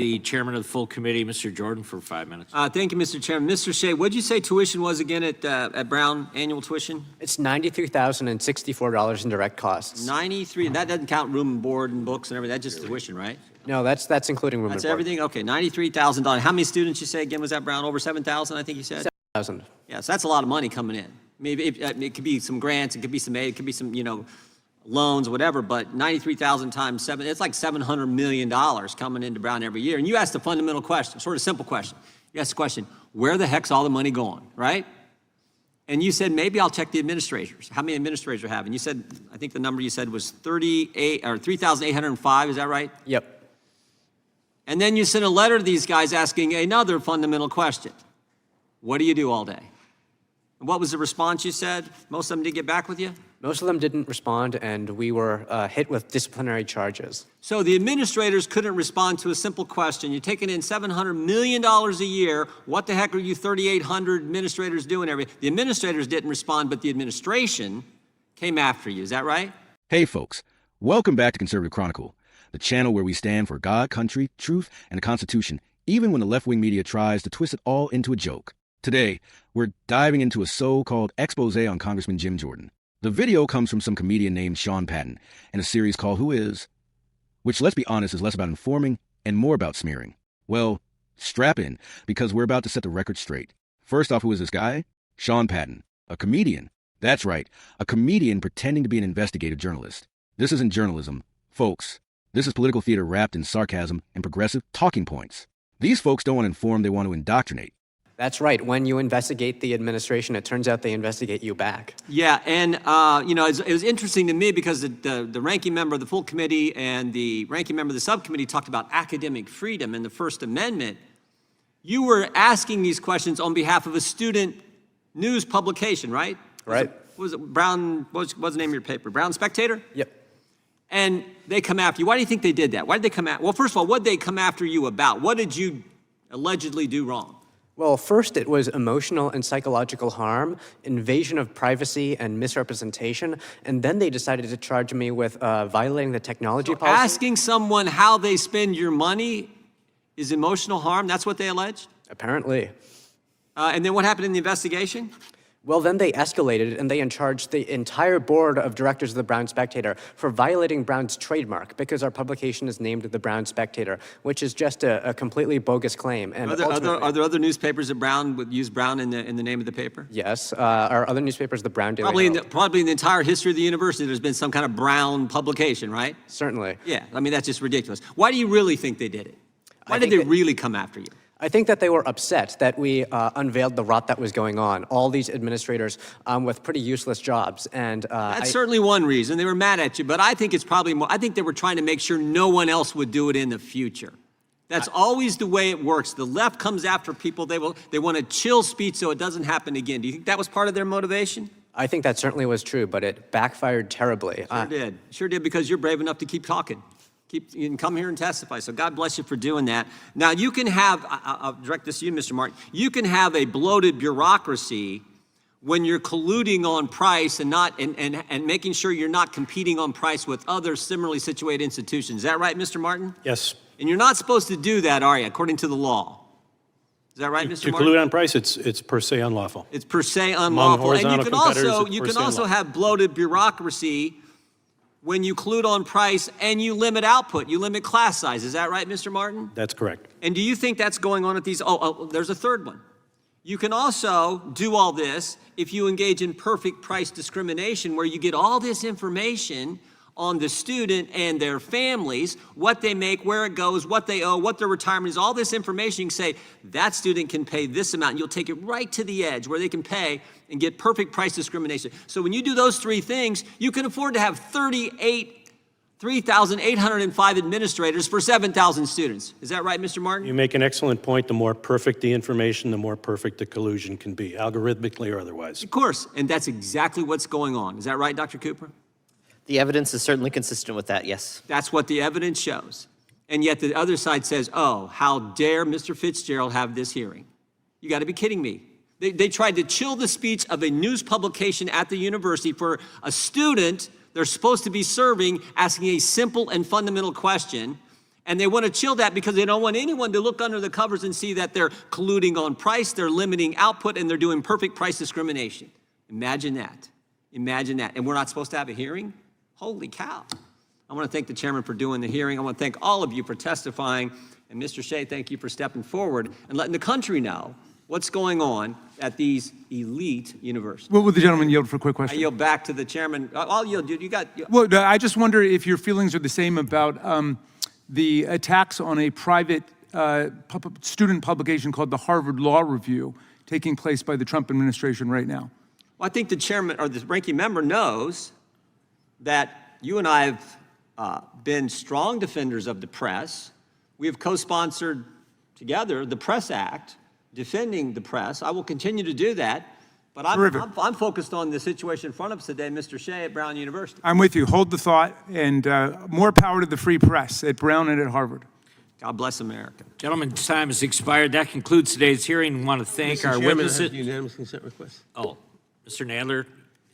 The chairman of the full committee, Mr. Jordan, for 5 minutes. Thank you, Mr. Chairman. Mr. Shea, what did you say tuition was again at Brown, annual tuition? It's $93,064 in direct costs. 93, that doesn't count room and board and books and everything, that's just tuition, right? No, that's including room That's and board. everything? Okay, $93,000. How many students you say again was at Brown? Over 7,000, I think you said? 7,000. Yeah, so that's a lot of money coming in. Maybe it could be some grants, it could be some aid, it could be some, loans, whatever, but 93,000 times 7, it's like $700 million coming into Brown every year. And you asked a fundamental question, sort of simple question. You asked the question, where the heck's all the money going, right? And you said, maybe I'll check the administrators. How many administrators are having? You said, I think the number you said was 3,805, is that right? Yep. And then you sent a letter to these guys asking another fundamental question. What do you do all day? And what was the response you said? Most of them did get back with you? Most of them didn't respond, and we were hit with disciplinary charges. So the administrators couldn't respond to a simple question. You're taking in $700 million a year. What the heck are you 3,800 administrators doing? The administrators didn't respond, but the administration came after you. Is that right? Hey, folks. Welcome back to Conservative Chronicle, the channel where we stand for God, country, truth, and the Constitution, even when the left-wing media tries to twist it all into a joke. Today, we're diving into a so-called expose on Congressman Jim Jordan. The video comes from some comedian named Sean Patton in a series called Who Is?, which, let's be honest, is less about informing and more about smearing. Well, strap in, because we're about to set the record straight. First off, who is this guy? Sean Patton, a comedian. That's right, a comedian pretending to be an investigative journalist. This isn't journalism, folks. This is political theater wrapped in sarcasm and progressive talking points. These folks don't want to inform, they want to indoctrinate. That's right. When you investigate the administration, it turns out they investigate you back. Yeah, and it was interesting to me because the ranking member of the full committee and the ranking member of the subcommittee talked about academic freedom and the First Amendment. You were asking these questions on behalf of a student news publication, right? Right. Was it Brown? What's the name of your paper? Brown Spectator? Yep. And they come after you. Why do you think they did that? Why did they come after? Well, first of all, what did they come after you about? What did you allegedly do wrong? Well, first it was emotional and psychological harm, invasion of privacy and misrepresentation, and then they decided to charge me with violating the technology policy. Asking someone how they spend your money is emotional harm? That's what they alleged? Apparently. And then what happened in the investigation? Well, then they escalated and they charged the entire board of directors of the Brown Spectator for violating Brown's trademark because our publication is named the Brown Spectator, which is just a completely bogus claim. And are there other newspapers that Brown would use Brown in the name of the paper? Yes, our other newspapers, the Brown Daily Herald. Probably in the entire history of the university, there's been some kind of Brown publication, right? Certainly. Yeah, I mean, that's just ridiculous. Why do you really think they did it? Why did they really come after you? I think that they were upset that we unveiled the rot that was going on. All these administrators with pretty useless jobs, and that's certainly one reason they were mad at you. But I think it's probably more. I think they were trying to make sure no one else would do it in the future. That's always the way it works. The left comes after people. They want to chill speech so it doesn't happen again. Do you think that was part of their motivation? I think that certainly was true, but it backfired terribly. Sure did, because you're brave enough to keep talking. You can come here and testify, so God bless you for doing that. Now, you can have, I'll direct this to you, Mr. Martin, you can have a bloated bureaucracy when you're colluding on price and making sure you're not competing on price with other similarly situated institutions. Is that right, Mr. Martin? Yes. And you're not supposed to do that, are you, according to the law? Is that right, Mr. Martin? To collude on price, it's per se unlawful. It's per se unlawful. And you can also have bloated bureaucracy when you collude on price and you limit output, you limit class size. Is that right, Mr. Martin? That's correct. And do you think that's going on at these? There's a third one. You can also do all this if you engage in perfect price discrimination, where you get all this information on the student and their families, what they make, where it goes, what they owe, what their retirement is, all this information. You can say, that student can pay this amount, and you'll take it right to the edge where they can pay and get perfect price discrimination. So when you do those three things, you can afford to have 3,805 administrators for 7,000 students. Is that right, Mr. Martin? You make an excellent point. The more perfect the information, the more perfect the collusion can be, algorithmically or otherwise. Of course, and that's exactly what's going on. Is that right, Dr. Cooper? The evidence is certainly consistent with that, yes. That's what the evidence shows. And yet the other side says, oh, how dare Mr. Fitzgerald have this hearing? You got to be kidding me. They tried to chill the speech of a news publication at the university for a student they're supposed to be serving, asking a simple and fundamental question, And they want to chill that because they don't want anyone to look under the covers and see that they're colluding on price, they're limiting output, and they're doing perfect price discrimination. Imagine that. Imagine that. And we're not supposed to have a hearing? Holy cow. I want to thank the chairman for doing the hearing. I want to thank all of you for testifying. And Mr. Shea, thank you for stepping forward and letting the country know what's going on at these elite universities. Will the gentleman yield for a quick I question? yield back to the chairman. I'll yield, dude. You got... Well, no, I just wonder if your feelings are the same about the attacks on a private student publication called the Harvard Law Review taking place by the Trump administration right now. Well, I think the chairman or the ranking member knows that you and I have been strong defenders of the press. We have co-sponsored together the Press Act, defending the press. I will continue to do that. But I'm focused on the situation in front of us today, Mr. Shea at Brown University. I'm with you. Hold the thought, and more power to the free press at Brown and at Harvard. God bless America. Gentlemen's time has expired. That concludes today's hearing. We want to thank our witnesses. I have unanimous consent request. Oh, Mr. Nadler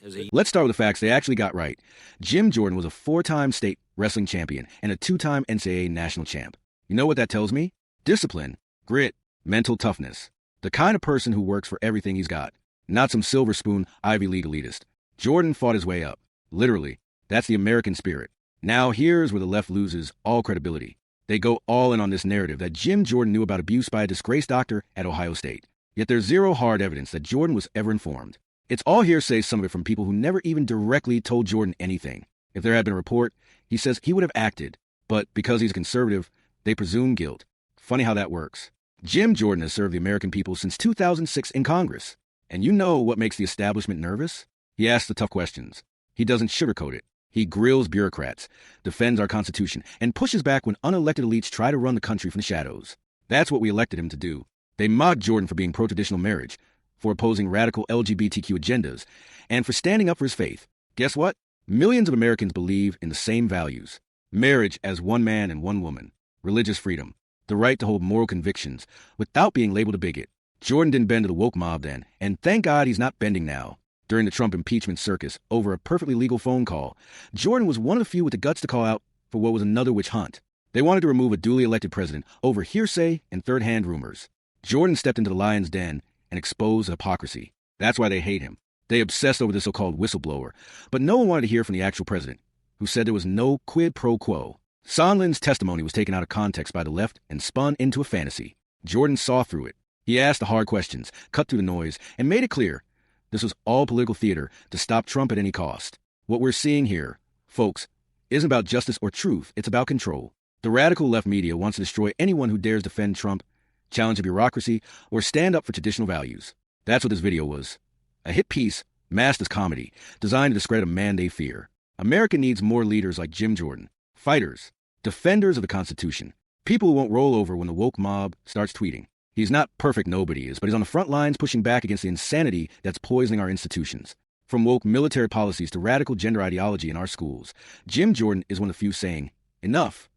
has a... Let's start with the facts they actually got right. Jim Jordan was a 4-time state wrestling champion and a 2-time NCAA national champ. You know what that tells me? Discipline, grit, mental toughness. The kind of person who works for everything he's got. Not some silver spoon Ivy League elitist. Jordan fought his way up. Literally. That's the American spirit. Now here's where the left loses all credibility. They go all in on this narrative that Jim Jordan knew about abuse by a disgraced doctor at Ohio State. Yet there's zero hard evidence that Jordan was ever informed. It's all hearsay, some of it from people who never even directly told Jordan anything. If there had been a report, he says he would have acted. But because he's conservative, they presume guilt. Funny how that works. Jim Jordan has served the American people since 2006 in Congress. And you know what makes the establishment nervous? He asks the tough questions. He doesn't sugarcoat it. He grills bureaucrats, defends our Constitution, and pushes back when unelected elites try to run the country from the shadows. That's what we elected him to do. They mocked Jordan for being pro-traditional marriage, for opposing radical LGBTQ agendas, and for standing up for his faith. Guess what? Millions of Americans believe in the same values. Marriage as one man and one woman. Religious freedom. The right to hold moral convictions without being labeled a bigot. Jordan didn't bend to the woke mob then, and thank God he's not bending now. During the Trump impeachment circus over a perfectly legal phone call, Jordan was one of the few with the guts to call out for what was another witch hunt. They wanted to remove a duly elected president over hearsay and third-hand rumors. Jordan stepped into the lion's den and exposed hypocrisy. That's why they hate him. They obsessed over the so-called whistleblower, but no one wanted to hear from the actual president, who said there was no quid pro quo. Sondland's testimony was taken out of context by the left and spun into a fantasy. Jordan saw through it. He asked the hard questions, cut through the noise, and made it clear this was all political theater to stop Trump at any cost. What we're seeing here, folks, isn't about justice or truth. It's about control. The radical left media wants to destroy anyone who dares defend Trump, challenge a bureaucracy, or stand up for traditional values. That's what this video was. A hit piece, masked as comedy, designed to discredit a man they fear. America needs more leaders like Jim Jordan. Fighters. Defenders of the Constitution. People who won't roll over when the woke mob starts tweeting. He's not perfect, nobody is, but he's on the front lines pushing back against the insanity that's poisoning our institutions. From woke military policies to radical gender ideology in our schools, Jim Jordan is one of the few saying, enough.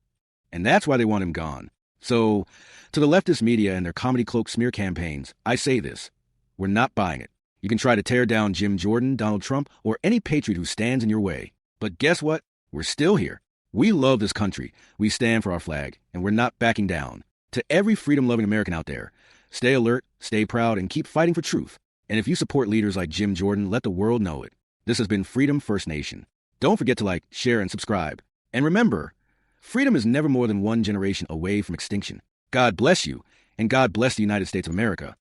And that's why they want him gone. So, to the leftist media and their comedy cloak smear campaigns, I say this. We're not buying it. You can try to tear down Jim Jordan, Donald Trump, or any patriot who stands in your way. But guess what? We're still here. We love this country. We stand for our flag, and we're not backing down. To every freedom-loving American out there, stay alert, stay proud, and keep fighting for truth. And if you support leaders like Jim Jordan, let the world know it. This has been Freedom First Nation. Don't forget to like, share, and subscribe. And remember, freedom is never more than one generation away from extinction. God bless you, and God bless the United States of America.